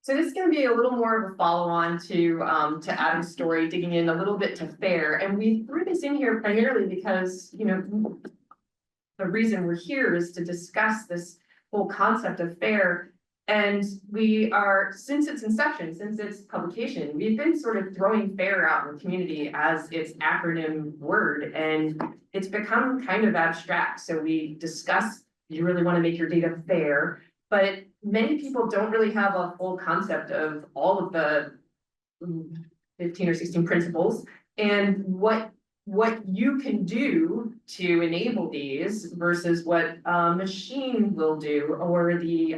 So this is going to be a little more of a follow-on to Adam's story, digging in a little bit to FAIR. And we threw this in here primarily because, you know, the reason we're here is to discuss this whole concept of FAIR. And we are, since its inception, since its publication, we've been sort of throwing FAIR out in the community as its acronym word, and it's become kind of abstract. So we discuss, you really want to make your data fair, but many people don't really have a full concept of all of the 15 or 16 principles and what you can do to enable these versus what a machine will do, or the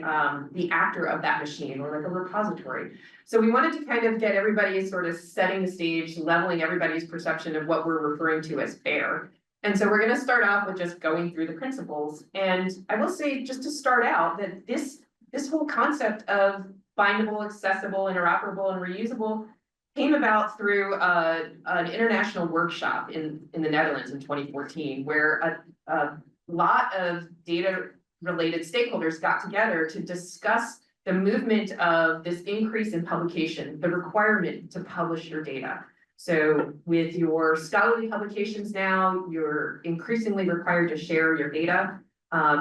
actor of that machine, or like a repository. So we wanted to kind of get everybody sort of setting the stage, leveling everybody's perception of what we're referring to as FAIR. And so we're going to start off with just going through the principles. And I will say, just to start out, that this whole concept of bindable, accessible, interoperable, and reusable came about through an international workshop in the Netherlands in 2014, where a lot of data-related stakeholders got together to discuss the movement of this increase in publication, the requirement to publish your data. So with your scholarly publications now, you're increasingly required to share your data.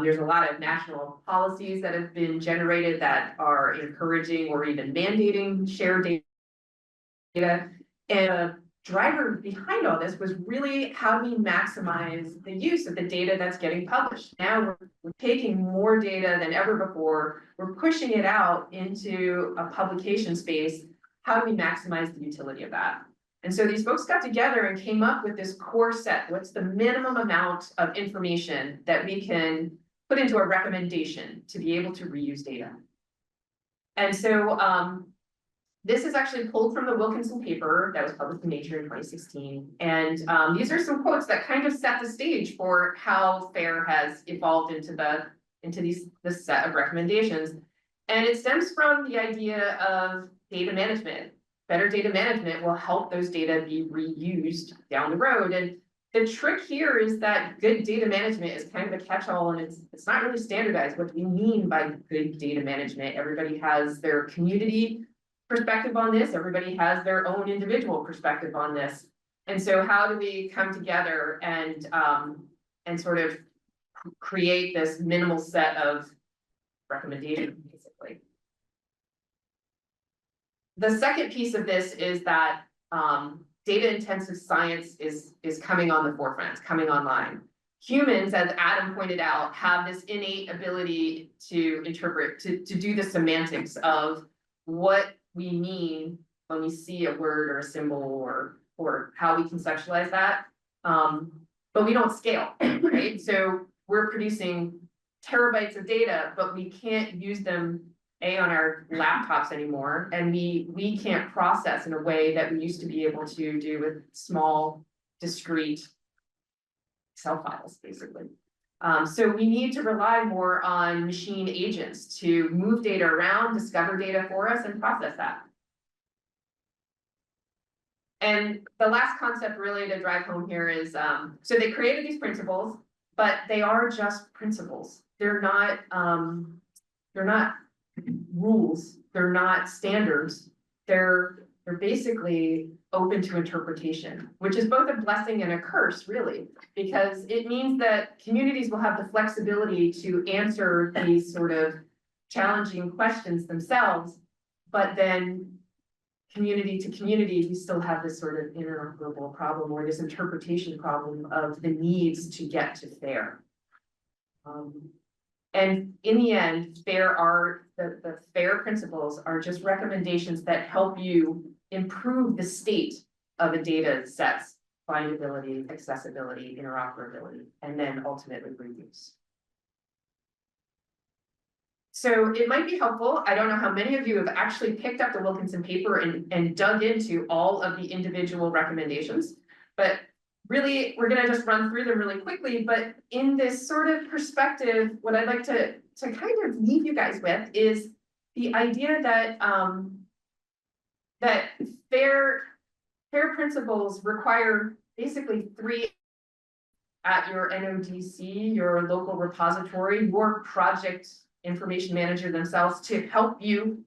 There's a lot of national policies that have been generated that are encouraging or even mandating shared data. And a driver behind all this was really, how do we maximize the use of the data that's getting published? Now we're taking more data than ever before. We're pushing it out into a publication space. How do we maximize the utility of that? And so these folks got together and came up with this core set. What's the minimum amount of information that we can put into a recommendation to be able to reuse data? And so this is actually pulled from the Wilkinson paper that was published in Nature in 2016. And these are some quotes that kind of set the stage for how FAIR has evolved into this set of recommendations. And it stems from the idea of data management. Better data management will help those data be reused down the road. And the trick here is that good data management is kind of a catch-all, and it's not really standardized. What do we mean by good data management? Everybody has their community perspective on this. Everybody has their own individual perspective on this. And so how do we come together and sort of create this minimal set of recommendations, basically? The second piece of this is that data-intensive science is coming on the forefront, it's coming online. Humans, as Adam pointed out, have this innate ability to interpret, to do the semantics of what we mean when we see a word or a symbol, or how we conceptualize that. But we don't scale, right? So we're producing terabytes of data, but we can't use them on our laptops anymore, and we can't process in a way that we used to be able to do with small, discrete Excel files, basically. So we need to rely more on machine agents to move data around, discover data for us, and process that. And the last concept really to drive home here is, so they created these principles, but they are just principles. They're not rules, they're not standards, they're basically open to interpretation, which is both a blessing and a curse, really, because it means that communities will have the flexibility to answer these sort of challenging questions themselves, but then community to community, we still have this sort of interoperable problem, or this interpretation problem of the needs to get to FAIR. And in the end, the FAIR principles are just recommendations that help you improve the state of a data set's findability, accessibility, interoperability, and then ultimately reuse. So it might be helpful. I don't know how many of you have actually picked up the Wilkinson paper and dug into all of the individual recommendations, but really, we're going to just run through them really quickly. But in this sort of perspective, what I'd like to kind of leave you guys with is the idea that that FAIR principles require basically 3 at your NODC, your local repository, your project information manager themselves, to help you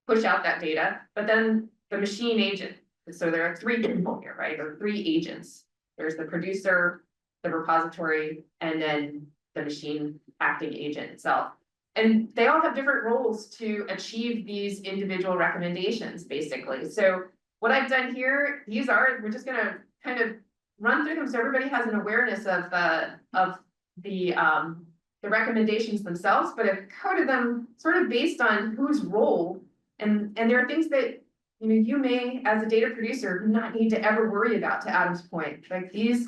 push out that data, but then the machine agent. So there are three people here, right? There are three agents. There's the producer, the repository, and then the machine acting agent itself. And they all have different roles to achieve these individual recommendations, basically. So what I've done here, we're just gonna kind of run through them so everybody has an awareness of the recommendations themselves, but I've coded them sort of based on whose role, and there are things that you may, as a data producer, not need to ever worry about, to Adam's point. Like these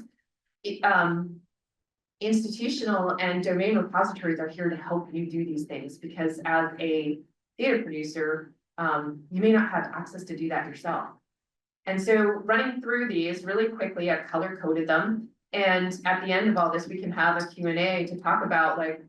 institutional and domain repositories are here to help you do these things, because as a data producer, you may not have access to do that yourself. And so running through these really quickly, I've color coded them. And at the end of all this, we can have a Q&A to talk about like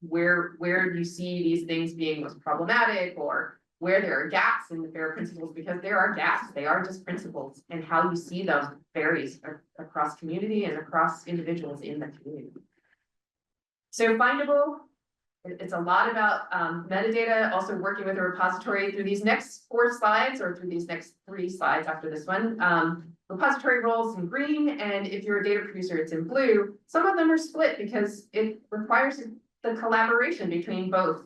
where do you see these things being most problematic, or where there are gaps in the FAIR principles, because there are gaps, they are just principles, and how you see them varies across community and across individuals in the community. So findable, it's a lot about metadata, also working with a repository through these next 4 slides, or through these next 3 slides after this one. Repository roles in green, and if you're a data producer, it's in blue. Some of them are split because it requires the collaboration between both.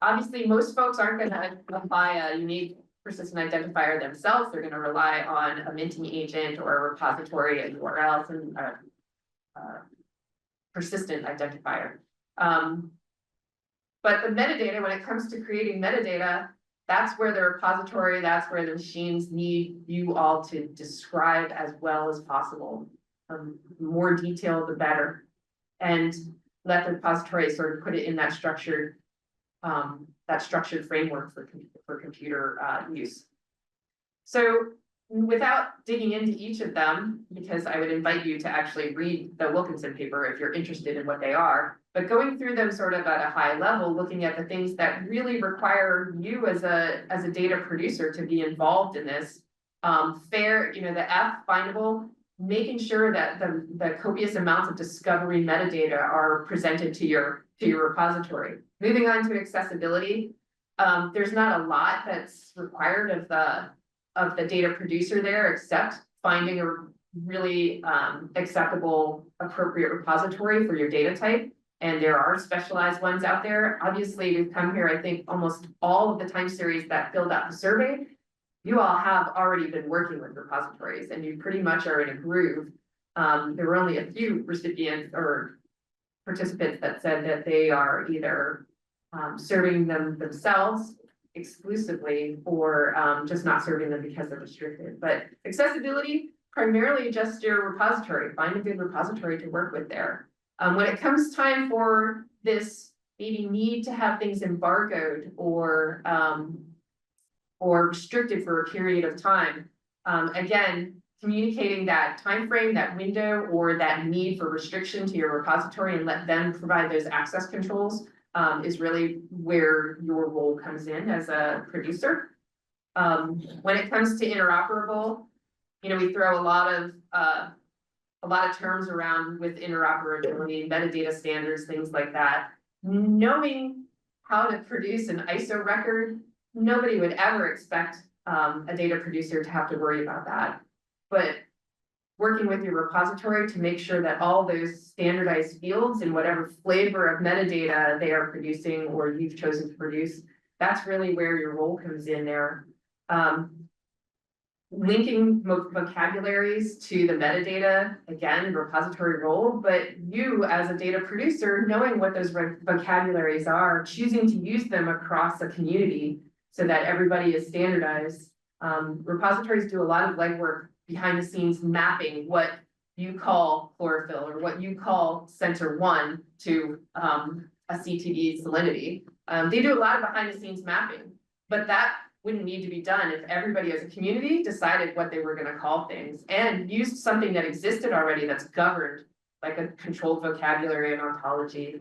Obviously, most folks aren't going to apply a unique persistent identifier themselves. They're going to rely on a minting agent or a repository, a URL, and a persistent identifier. But the metadata, when it comes to creating metadata, that's where the repository, that's where the machines need you all to describe as well as possible. The more detail, the better. And let the repository sort of put it in that structured framework for computer use. So without digging into each of them, because I would invite you to actually read the Wilkinson paper if you're interested in what they are, but going through them sort of at a high level, looking at the things that really require you as a data producer to be involved in this. FAIR, the F, findable, making sure that the copious amounts of discovery metadata are presented to your repository. Moving on to accessibility, there's not a lot that's required of the data producer there, except finding a really acceptable, appropriate repository for your data type. And there are specialized ones out there. Obviously, we've come here, I think almost all of the time series that filled out the survey, you all have already been working with repositories and you pretty much are in a groove. There were only a few recipients or participants that said that they are either serving them themselves exclusively, or just not serving them because they're restricted. But accessibility, primarily just your repository. Find a good repository to work with there. When it comes time for this maybe need to have things embargoed or restricted for a period of time, again, communicating that time frame, that window, or that need for restriction to your repository and let them provide those access controls is really where your role comes in as a producer. When it comes to interoperable, we throw a lot of terms around with interoperability, metadata standards, things like that. Knowing how to produce an ISO record, nobody would ever expect a data producer to have to worry about that. But working with your repository to make sure that all those standardized fields in whatever flavor of metadata they are producing or you've chosen to produce, that's really where your role comes in there. Linking vocabularies to the metadata, again, repository role, but you as a data producer, knowing what those vocabularies are, choosing to use them across a community so that everybody is standardized. Repositories do a lot of legwork behind the scenes, mapping what you call chlorophyll or what you call sensor 1 to a CTD salinity. They do a lot of behind the scenes mapping, but that wouldn't need to be done if everybody as a community decided what they were going to call things and used something that existed already that's governed, like a controlled vocabulary and ontology.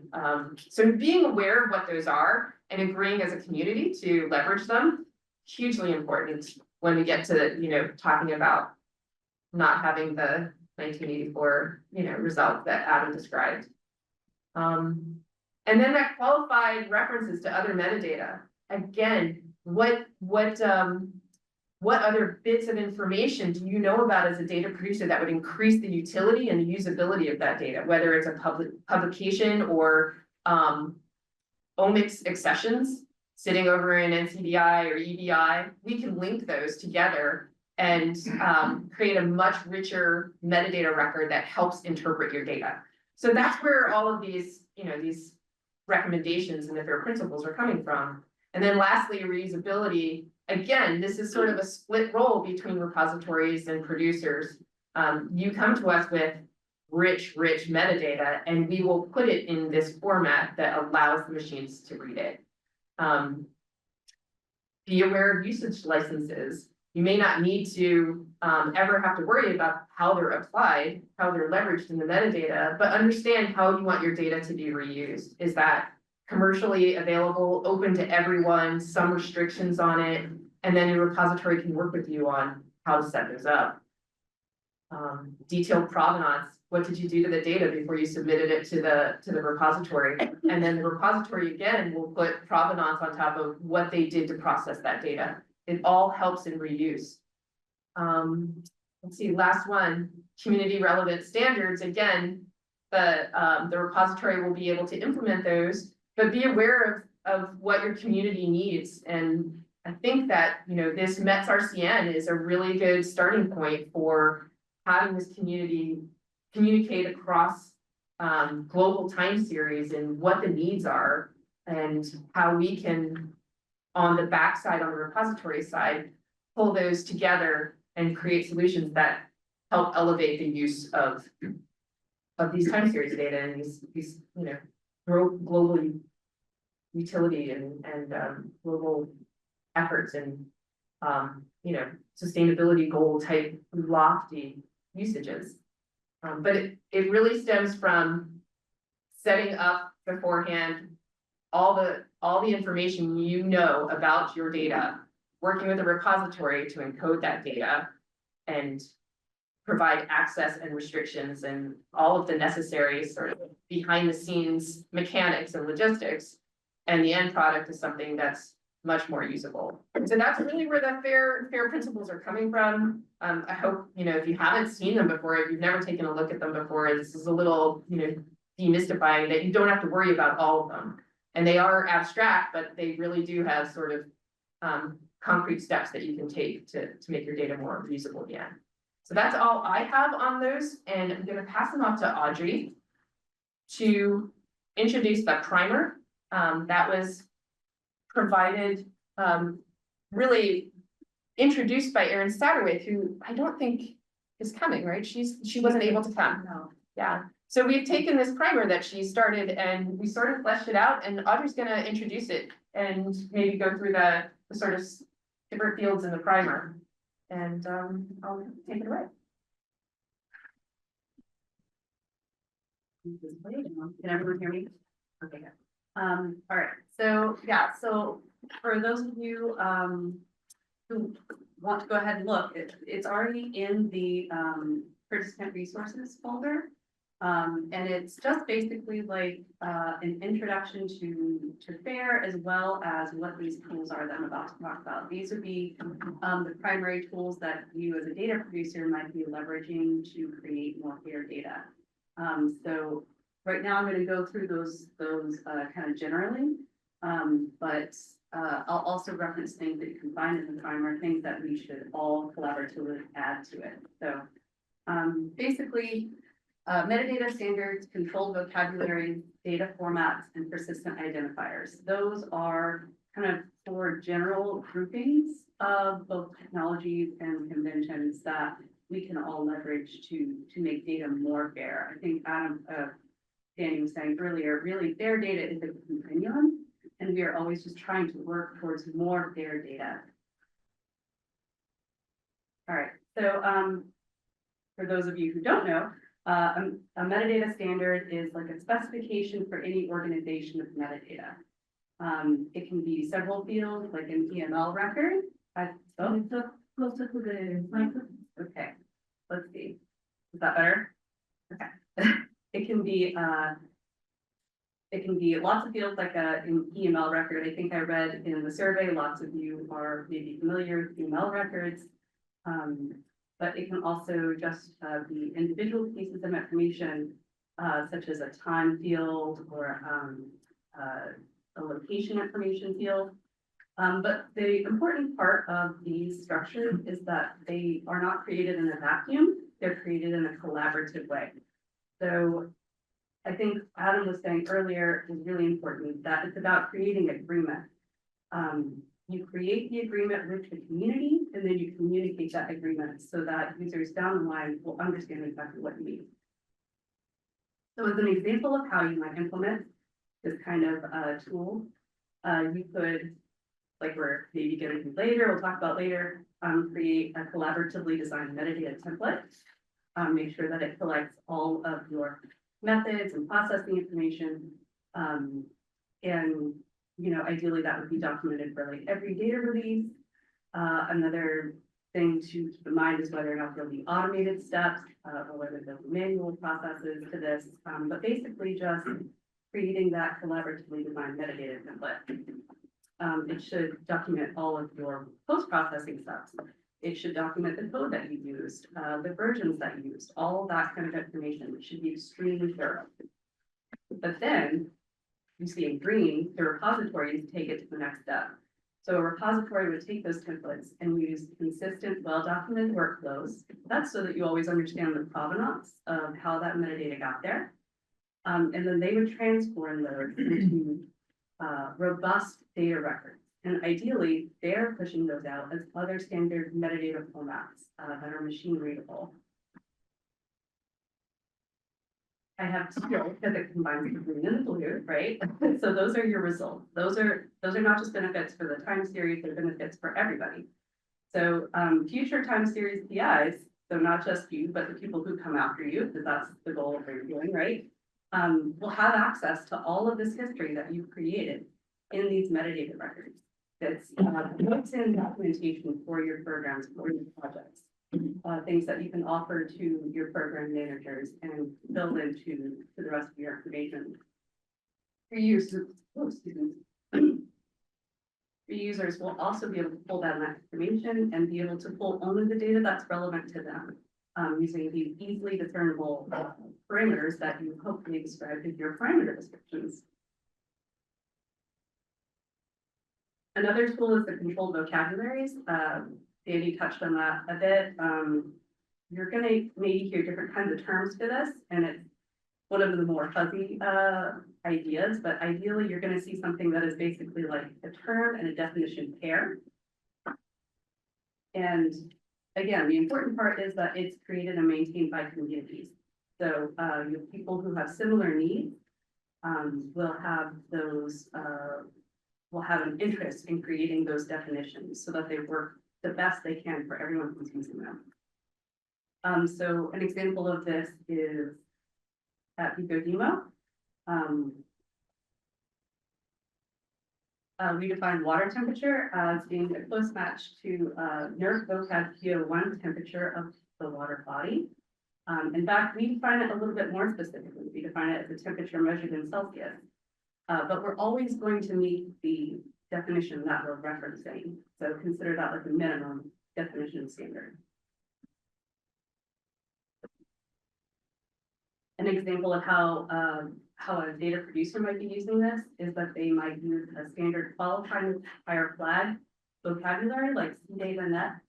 So being aware of what those are and agreeing as a community to leverage them, hugely important when we get to talking about not having the 1984 result that Adam described. And then that qualified references to other metadata. again, what other bits of information do you know about as a data producer that would increase the utility and the usability of that data, whether it's a publication or omics accessions sitting over in NCBI or EBI? We can link those together and create a much richer metadata record that helps interpret your data. So that's where all of these, these recommendations and the FAIR principles are coming from. And then lastly, reusability. Again, this is sort of a split role between repositories and producers. You come to us with rich metadata, and we will put it in this format that allows the machines to read it. Be aware of usage licenses. You may not need to ever have to worry about how they're applied, how they're leveraged in the metadata, but understand how you want your data to be reused. Is that commercially available, open to everyone, some restrictions on it, and then your repository can work with you on how to set those up. Detailed provenance. What did you do to the data before you submitted it to the repository? And then the repository again will put provenance on top of what they did to process that data. It all helps in reuse. Let's see, last one, community relevant standards. Again, the repository will be able to implement those, but be aware of what your community needs. And I think that, this METS RCN is a really good starting point for having this community communicate across global time series and what the needs are and how we can, on the backside, on the repository side, pull those together and create solutions that help elevate the use of these time series data and these global utility and global efforts and sustainability goal type lofty usages. But it really stems from setting up beforehand all the information about your data, working with a repository to encode that data and provide access and restrictions and all of the necessary sort of behind the scenes mechanics and logistics. And the end product is something that's much more usable. So that's really where the FAIR principles are coming from. I hope, if you haven't seen them before, if you've never taken a look at them before, this is a little, demystifying that you don't have to worry about all of them. And they are abstract, but they really do have sort of concrete steps that you can take to make your data more usable again. So that's all I have on those. And I'm going to pass them off to Audrey to introduce the primer that was provided, really introduced by Erin Satterwhite, who I don't think is coming, right? She wasn't able to come. No. Yeah. So we've taken this primer that she started and we sort of fleshed it out, and Audrey's going to introduce it and maybe go through the sort of different fields in the primer. And I'll take it away. Can everyone hear me? Okay, good. All right, so yeah, so for those of you who want to go ahead and look, it's already in the participant resources folder. And it's just basically like an introduction to FAIR, as well as what these tools are that I'm about to talk about. These would be the primary tools that you as a data producer might be leveraging to create more FAIR data. So right now I'm going to go through those kind of generally, but I'll also reference things that you can find in the primer, things that we should all collaboratively add to it. So basically, metadata standards, controlled vocabulary, data formats, and persistent identifiers. Those are kind of 4 general groupings of both technologies and conventions that we can all leverage to make data more fair. I think Danie was saying earlier, really FAIR data is a continuum, and we are always just trying to work towards more FAIR data. All right, so for those of you who don't know, a metadata standard is like a specification for any organization of metadata. It can be several fields, like an EML record. Closer to the microphone. Okay, let's see. Is that better? Okay. It can be It can be lots of fields like an EML record. I think I read in the survey, lots of you are maybe familiar with EML records. But it can also just be individual pieces of information, such as a time field or a location information field. But the important part of these structures is that they are not created in a vacuum. They're created in a collaborative way. So I think Adam was saying earlier is really important that it's about creating agreement. You create the agreement with the community and then you communicate that agreement so that users down the line will understand exactly what you mean. So as an example of how you might implement this kind of tool, you could, like we're maybe going to do later, we'll talk about later, create a collaboratively designed metadata template. Make sure that it collects all of your methods and processing information. And, you know, ideally that would be documented for like every data release. Another thing to keep in mind is whether or not there'll be automated steps or whether there'll be manual processes to this. But basically just creating that collaboratively designed metadata template. It should document all of your post-processing steps. It should document the code that you used, the versions that you used, all that kind of information. It should be extremely thorough. But then you see in green, the repositories take it to the next step. So a repository would take those templates and use consistent, well-documented workflows. That's so that you always understand the provenance of how that metadata got there. And then they would transform those into robust data records. And ideally, they're pushing those out as other standard metadata formats that are machine readable. I have two because it combines the green and the blue, right? So those are your results. Those are not just benefits for the time series, they're benefits for everybody. So future time series PIs, so not just you, but the people who come after you, because that's the goal of what you're doing, right? Will have access to all of this history that you've created in these metadata records. That's built-in documentation for your programs, for your projects. Things that you can offer to your program managers and build into the rest of your information. Reusers will also be able to pull down that information and be able to pull only the data that's relevant to them, using these easily discernible parameters that you hopefully described in your parameter descriptions. Another tool is the controlled vocabularies. Danie touched on that a bit. You're going to maybe hear different kinds of terms for this, and it's one of the more fuzzy ideas, but ideally you're going to see something that is basically like a term and a definition pair. And again, the important part is that it's created and maintained by communities. So you have people who have similar needs will have those, will have an interest in creating those definitions so that they work the best they can for everyone who's using them. So an example of this is at BCO-DMO. We define water temperature as being a close match to NERC vocab PO1 temperature of the water body. In fact, we define it a little bit more specifically. We define it as a temperature measured in Celsius. But we're always going to meet the definition that we're referencing. So consider that like a minimum definition standard. An example of how a data producer might be using this is that they might use a standard qualifier flag vocabulary like CDataNet,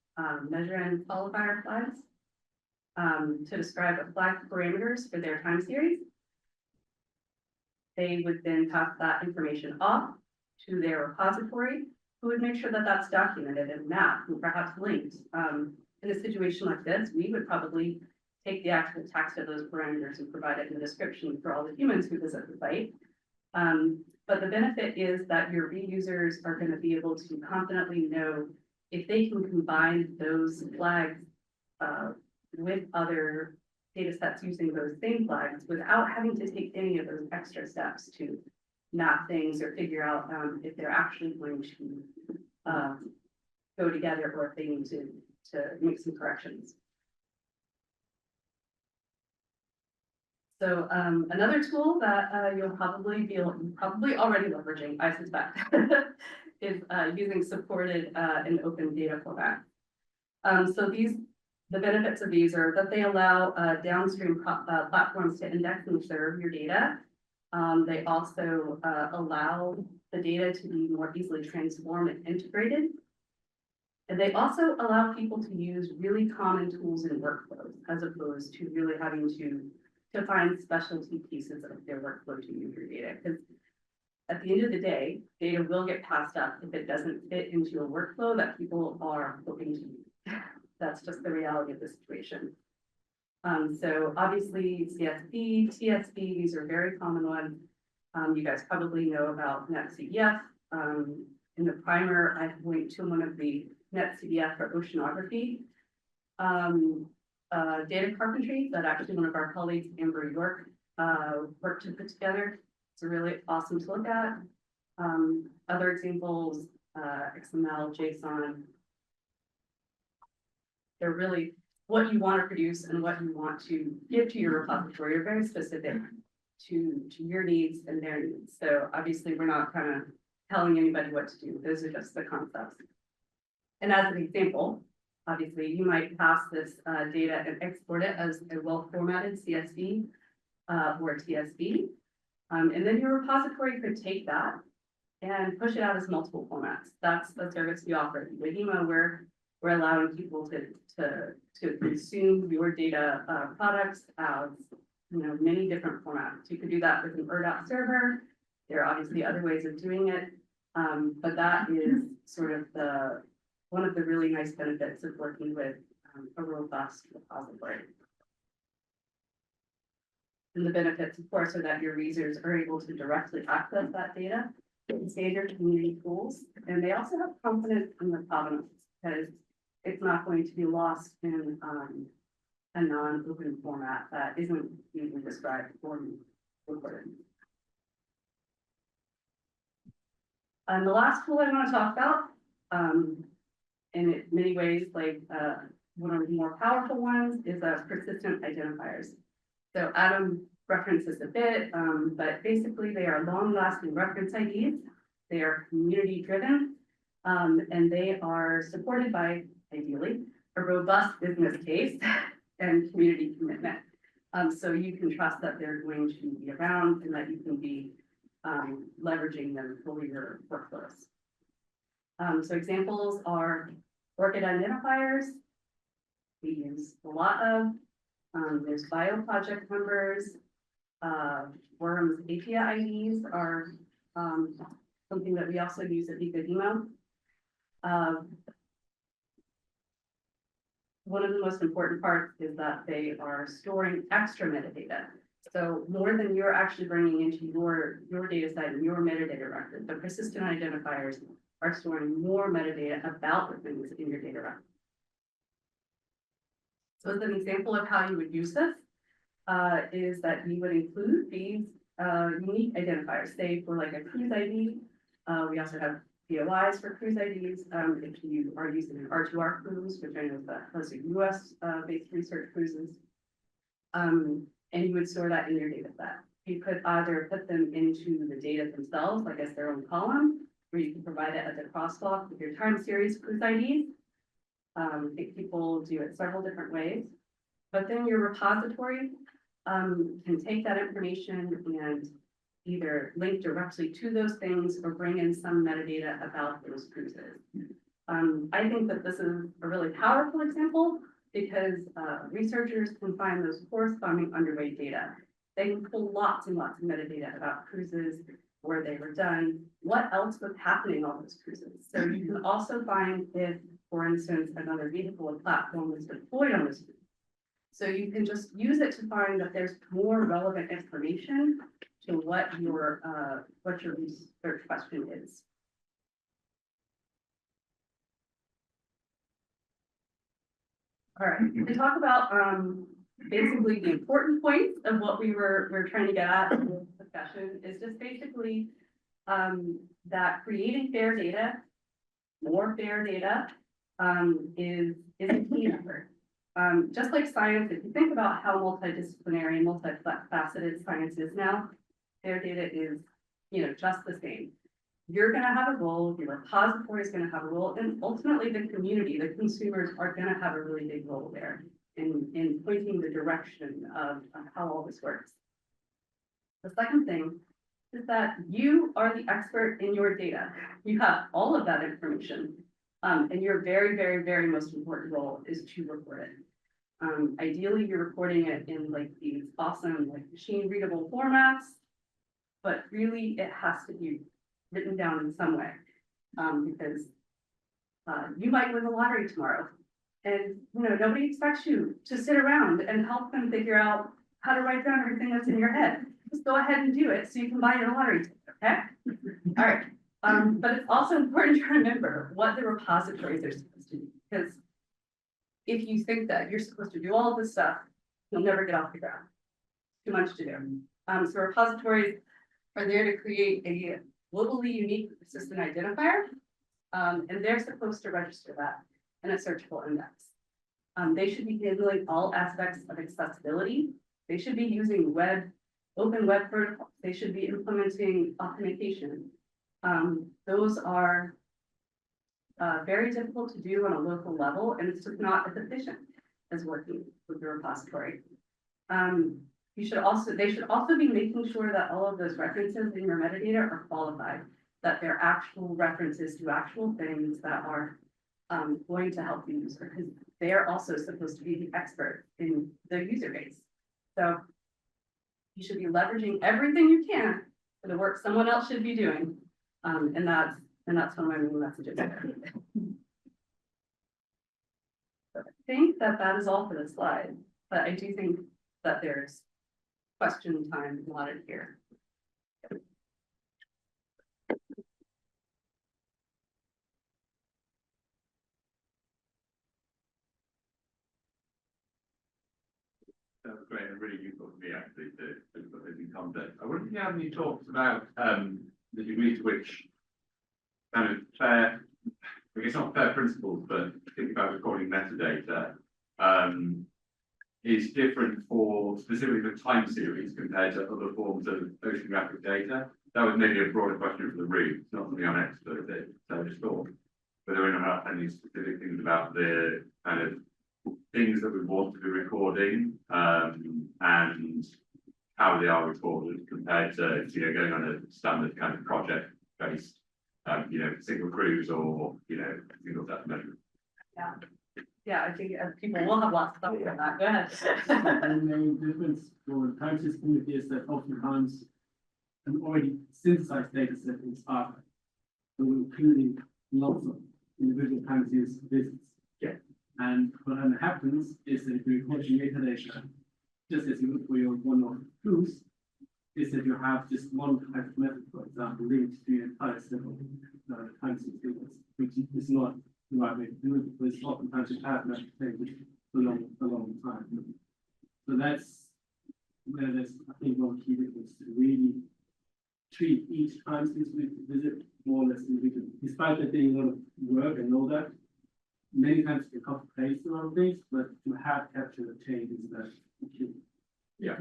measure and qualifier flags to describe a flag parameters for their time series. They would then pass that information off to their repository, who would make sure that that's documented and mapped and perhaps linked. In a situation like this, we would probably take the actual text of those parameters and provide it in the description for all the humans who visit the site. But the benefit is that your reusers are going to be able to confidently know if they can combine those flags with other data sets using those same flags without having to take any of those extra steps to map things or figure out if they're actually going to go together or if they need to make some corrections. So another tool that you'll probably already leveraging, I suspect, is using supported and open data format. So the benefits of these are that they allow downstream platforms to index and serve your data. They also allow the data to be more easily transformed and integrated. And they also allow people to use really common tools and workflows, as opposed to really having to find specialty pieces of their workflow to use your data. Because at the end of the day, data will get passed up if it doesn't fit into a workflow that people are hoping to use. That's just the reality of the situation. So obviously CSV, TSV, these are very common ones. You guys probably know about NetCDF. In the primer, I linked to one of the NetCDF for oceanography. Data carpentry that actually one of our colleagues, Amber York, worked to put together. It's really awesome to look at. Other examples, XML, JSON. They're really what you want to produce and what you want to give to your repository are very specific to your needs and their needs. So obviously we're not kind of telling anybody what to do. Those are just the concepts. And as an example, obviously you might pass this data and export it as a well-formatted CSV or TSV. And then your repository could take that and push it out as multiple formats. That's the service we offer. With BCO-DMO, we're allowing people to consume your data products as many different formats. You could do that with an ERDOT server. There are obviously other ways of doing it, but that is sort of one of the really nice benefits of working with a robust repository. And the benefits, of course, are that your users are able to directly access that data in standard community tools, and they also have confidence in the provenance because it's not going to be lost in a non-open format that isn't even described or recorded. And the last tool I want to talk about, in many ways, like one of the more powerful ones, is persistent identifiers. So Adam referenced this a bit, but basically they are long-lasting reference IDs. They are community-driven, and they are supported by, ideally, a robust business case and community commitment. So you can trust that they're going to be around and that you can be leveraging them for your workflows. So examples are ORCID identifiers. We use a lot of. There's bioproject numbers. Worms API IDs are something that we also use at BCO-DMO. One of the most important parts is that they are storing extra metadata. So more than you're actually bringing into your data set and your metadata record, the persistent identifiers are storing more metadata about the things in your data record. So as an example of how you would use this is that you would include these unique identifiers. Say for like a cruise ID, we also have WHOIs for cruise IDs. If you are using an R2R cruise, which I know that those are US based research cruises, and you would store that in your data set. You could either put them into the data themselves, like as their own column, or you can provide it as a crosswalk with your time series cruise IDs. I think people do it several different ways, but then your repository can take that information and either link directly to those things or bring in some metadata about those cruises. I think that this is a really powerful example because researchers can find those corresponding underway data. They can pull lots and lots of metadata about cruises, where they were done, what else was happening on those cruises. So you can also find if, for instance, another vehicle or platform was deployed on this cruise. So you can just use it to find that there's more relevant information to what your research question is. All right, we talk about basically the important points of what we're trying to get at in this discussion is just basically that creating fair data, more fair data, is a key effort. just like science, if you think about how multidisciplinary and multifaceted science is now, their data is, just the same. You're gonna have a role, your repository is gonna have a role, and ultimately the community, the consumers are gonna have a really big role there in pointing the direction of how all this works. The second thing is that you are the expert in your data. You have all of that information. And your very, very, very most important role is to report it. Ideally, you're recording it in like these awesome, like machine readable formats, but really it has to be written down in some way. Because you might win the lottery tomorrow. And nobody expects you to sit around and help them figure out how to write down everything that's in your head. Just go ahead and do it so you can buy your lottery ticket, okay? All right. But it's also important to remember what the repositories are supposed to do, because if you think that you're supposed to do all of this stuff, you'll never get off the ground. Too much to do. So repositories are there to create a globally unique persistent identifier, and they're supposed to register that in a searchable index. They should be handling all aspects of accessibility. They should be using open web protocols. They should be implementing authentication. Those are very difficult to do on a local level, and it's just not as efficient as working with the repository. They should also be making sure that all of those references in your metadata are qualified, that they're actual references to actual things that are going to help the user, because they are also supposed to be the expert in the user base. So you should be leveraging everything you can for the work someone else should be doing. And that's one of my main messages. So I think that is all for this slide, but I do think that there's question time allotted here. That was great and really useful for me actually to put this in context. I wonder if you have any talks about the degree to which kind of fair, I guess not fair principles, but think about recording metadata is different for specifically the time series compared to other forms of oceanographic data. That was maybe a broader question for the room. It's not something I'm an expert at, so I just thought whether or not any specific things about the kind of things that we want to be recording and how they are recorded compared to going on a standard kind of project based single cruise or single set measurement. Yeah, I think people will have lots of thoughts on that. Go ahead. The main difference for the time system is that oftentimes an already synthesized data set is archived, so including lots of individual time series visits. Yeah. And what then happens is that if you record the metadata, just as you look for your one-off clues, is that you have just one type of method, for example, linked to the entire set of time series visits, which is not the right way to do it, because oftentimes you have method changes for a long time. So that's where there's, I think, one key difference to really treat each time series visit more or less individually, despite there being a lot of work and all that. Many times you can copy paste a lot of things, but to have captured the changes that key. Yeah.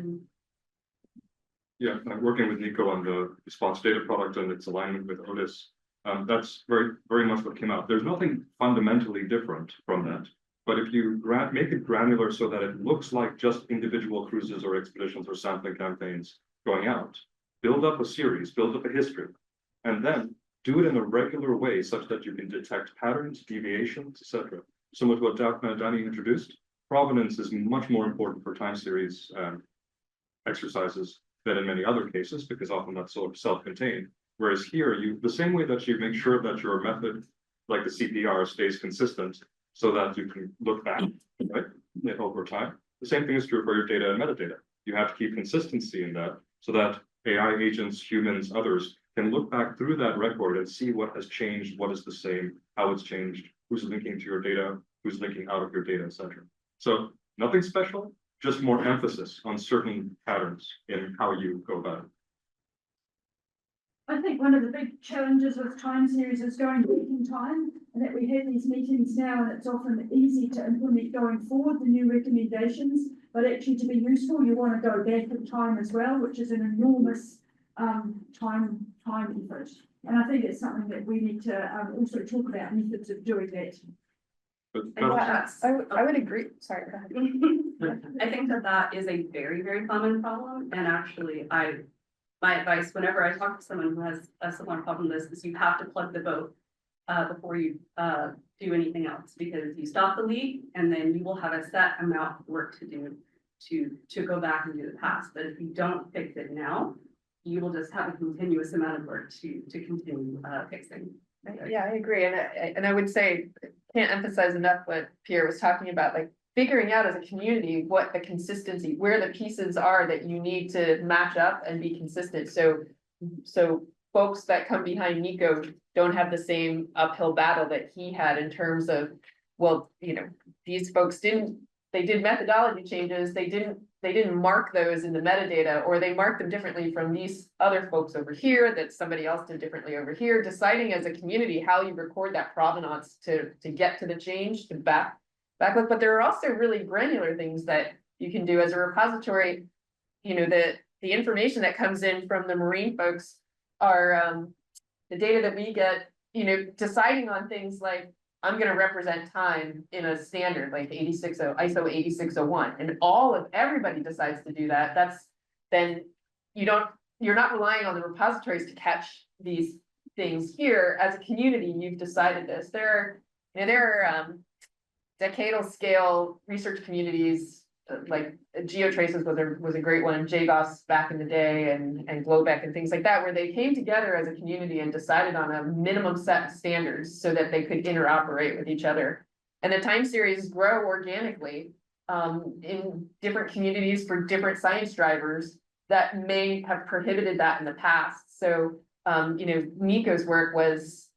Yeah, I'm working with Nico on the response data product and its alignment with Otis. That's very, very much what came out. There's nothing fundamentally different from that. But if you make it granular so that it looks like just individual cruises or expeditions or sampling campaigns going out, build up a series, build up a history, and then do it in a regular way such that you can detect patterns, deviations, etc. Similar to what Danie introduced, provenance is much more important for time series exercises than in many other cases, because often that's sort of self-contained. Whereas here, the same way that you make sure that your method, like the CPR, stays consistent so that you can look back, right, over time. The same thing is true for your data and metadata. You have to keep consistency in that so that AI agents, humans, others can look back through that record and see what has changed, what is the same, how it's changed, who's linking to your data, who's linking out of your data, etc. So nothing special, just more emphasis on certain patterns in how you go about it. I think one of the big challenges with time series is going back in time. and that we have these meetings now, and it's often easy to implement going forward the new recommendations, but actually to be useful, you want to go back in time as well, which is an enormous time effort. And I think it's something that we need to also talk about methods of doing that. But And that's- that's, I would agree, sorry, go ahead. I think that that is a very, very common problem, and actually, my advice, whenever I talk to someone who has a similar problem to this, is you have to plug the boat before you do anything else, because you stop the leak, and then you will have a set amount of work to do to go back and do the past, but if you don't fix it now, you will just have a continuous amount of work to continue fixing. Yeah, I agree, and I would say, can't emphasize enough what Pierre was talking about, like figuring out as a community what the consistency, where the pieces are that you need to match up and be consistent, so folks that come behind Nico don't have the same uphill battle that he had in terms of, well, you know, these folks they did methodology changes, they didn't mark those in the metadata, or they marked them differently from these other folks over here that somebody else did differently over here, deciding as a community how you record that provenance to get to the change, to backlink, but there are also really granular things that you can do as a repository. You know, the information that comes in from the marine folks are the data that we get, you know, deciding on things like, I'm gonna represent time in a standard like ISO 8601, and everybody decides to do that, then you're not relying on the repositories to catch these things here. As a community, you've decided this. There are decadal scale research communities, like GeoTraces was a great one, JGOS back in the day, and Globek and things like that, where they came together as a community and decided on a minimum set of standards so that they could interoperate with each other. And the time series grow organically in different communities for different science drivers that may have prohibited that in the past. So you know, Nico's work was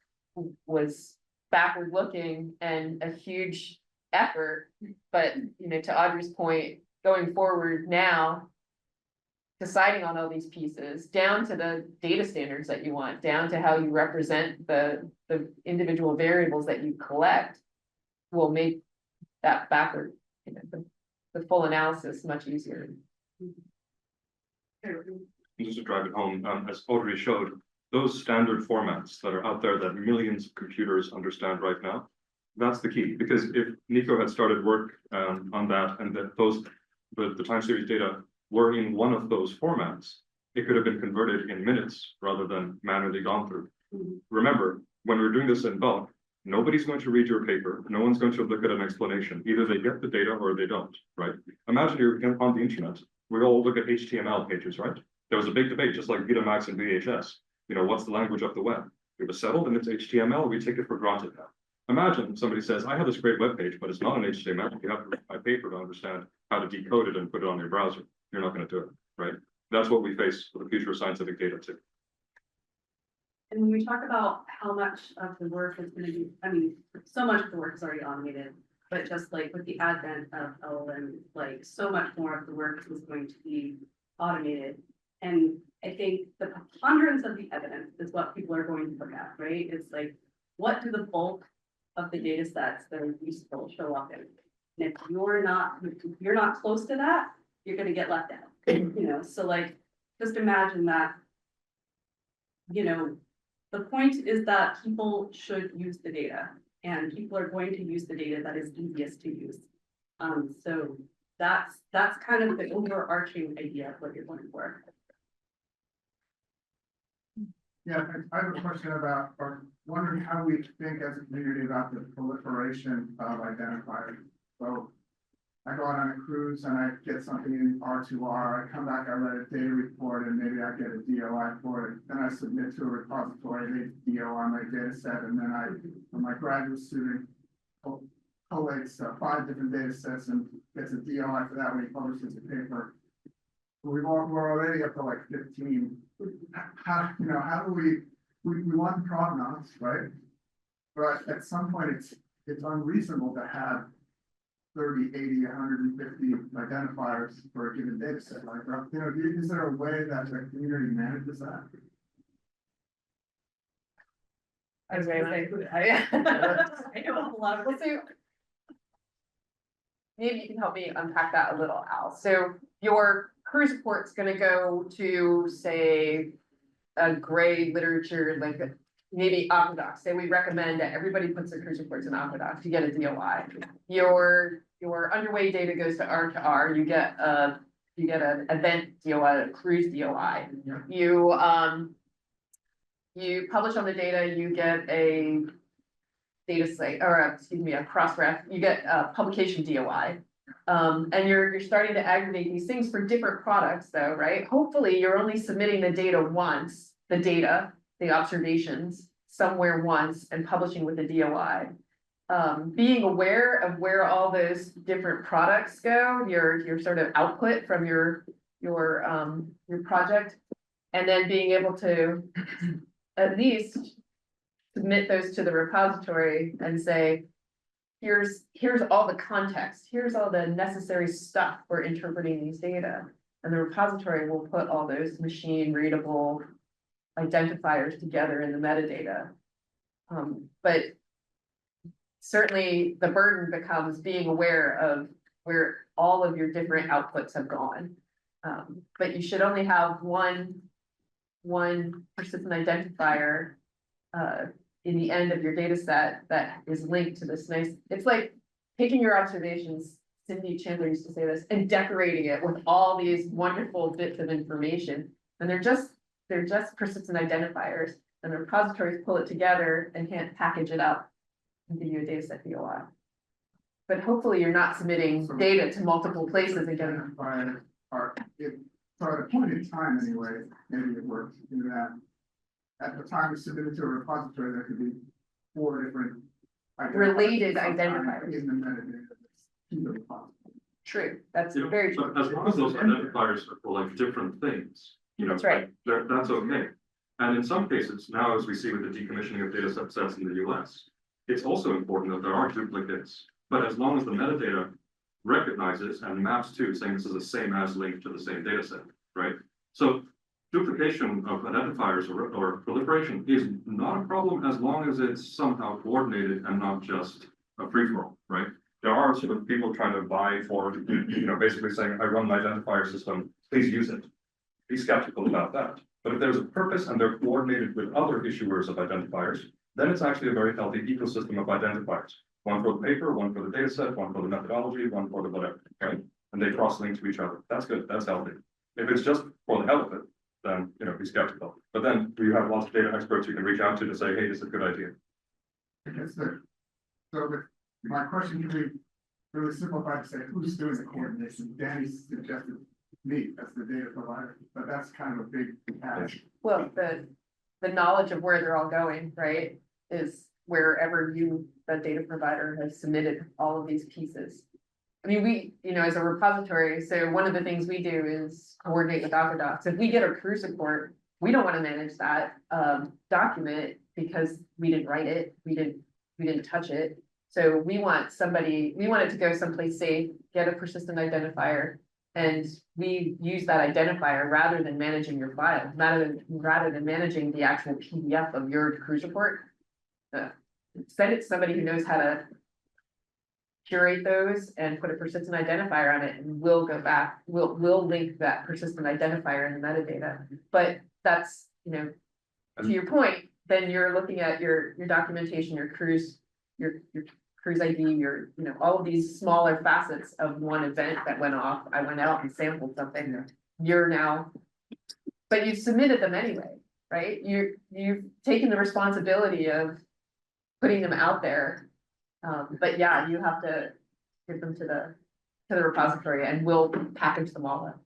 backward looking and a huge effort, but you know, to Audrey's point, going forward now, deciding on all these pieces, down to the data standards that you want, down to how you represent the individual variables that you collect, will make that backward, you know, the full analysis much easier. Just to drive it home, as Audrey showed, those standard formats that are out there that millions of computers understand right now, that's the key. Because if Nico had started work on that, and that the time series data were in one of those formats, it could have been converted in minutes rather than manually gone through. Remember, when we're doing this in bulk, nobody's going to read your paper. No one's going to look at an explanation. Either they get the data or they don't, right? Imagine you're on the internet. We all look at HTML pages, right? There was a big debate, just like Betamax and VHS. You know, what's the language of the web? It was settled and it's HTML. We take it for granted now. Imagine somebody says, I have this great web page, but it's not an HTML. You have to read my paper to understand how to decode it and put it on your browser. You're not going to do it, right? That's what we face for the future of scientific data too. And when we talk about how much of the work is going to be, I mean, so much of the work is already automated, but just like with the advent of LLM, like so much more of the work is going to be automated. And I think the preponderance of the evidence is what people are going to look at, right? It's like, what do the bulk of the data sets that are useful show up in? And if you're not close to that, you're going to get left out, you know? So like, just imagine that, you know, the point is that people should use the data, and people are going to use the data that is easiest to use. So that's kind of the overarching idea of what you're going for. Yeah, I have a question about, or wondering how we think as a community about the proliferation of identifiers. So I go out on a cruise and I get something in R2R, I come back, I write a data report, and maybe I get a DOI for it. Then I submit to a repository, they DOI my data set, and then my graduate student collates 5 different data sets and gets a DOI for that when he publishes a paper. We're already up to like 15. How do we want the provenance, right? But at some point it's unreasonable to have 30, 80, 150 identifiers for a given data set. Like, you know, is there a way that the community manages that? I was gonna say, I know a lot of. Well, so maybe you can help me unpack that a little, Al. So your cruise report's gonna go to, say, a gray literature, like maybe Aqueduct. Say we recommend that everybody puts their cruise reports in Aqueduct, you get a DOI. Your underway data goes to R, you get an event DOI, a cruise DOI. You publish on the data, you get a data slate, or excuse me, a cross-ref, you get a publication DOI. And you're starting to aggregate these things for different products though, right? Hopefully, you're only submitting the data once, the observations somewhere once and publishing with a DOI. Being aware of where all those different products go, your sort of output from your project, and then being able to at least submit those to the repository and say, here's all the context, here's all the necessary stuff for interpreting these data. And the repository will put all those machine readable identifiers together in the metadata. But certainly the burden becomes being aware of where all of your different outputs have gone. But you should only have one persistent identifier in the end of your data set that is linked to this nice, it's like taking your observations, Cindy Chandler used to say this, and decorating it with all these wonderful bits of information. And they're just persistent identifiers, and the repositories pull it together and can't package it up and give you a data set DOI. But hopefully you're not submitting data to multiple places and getting. So at a point in time anyway, maybe it works in that at the time it's submitted to a repository, there could be 4 different Related identifiers. In the metadata to the repository. True, that's You know, very but true. as long as those identifiers are for like different things, That's right. that's okay. And in some cases, now as we see with the decommissioning of data sets in the US, it's also important that there are duplicates, but as long as the metadata recognizes and maps to saying this is the same as linked to the same data set, right? So duplication of identifiers or proliferation is not a problem as long as it's somehow coordinated and not just a free-for-all, right? There are sort of people trying to buy for, basically saying, I run an identifier system, please use it. Be skeptical about that. But if there's a purpose and they're coordinated with other issuers of identifiers, then it's actually a very healthy ecosystem of identifiers. One for the paper, one for the data set, one for the methodology, one for the whatever, right? And they cross-link to each other. That's good, that's healthy. If it's just for the hell of it, then, be skeptical. But then you have lots of data experts you can reach out to say, hey, this is a good idea. My question can be really simplified to say, who's doing the coordination? Danie suggested me as the data provider, but that's kind of a big ask. Well, the knowledge of where they're all going, right, is wherever the data provider has submitted all of these pieces. I mean, we, as a repository, so one of the things we do is coordinate with Aqueduct. So if we get a cruise report, we don't want to manage that document because we didn't write it, we didn't touch it. So we want it to go someplace safe, get a persistent identifier, and we use that identifier rather than managing your file, rather than managing the actual PDF of your cruise report. Send it to somebody who knows how to curate those and put a persistent identifier on it, and we'll go back, we'll link that persistent identifier in the metadata. But that's, to your point, then you're looking at your documentation, your cruise ID, all of these smaller facets of one event that went off. I went out and sampled something. You're now, but you've submitted them anyway, right? You've taken the responsibility of putting them out there. But yeah, you have to give them to the repository, and we'll package them all up.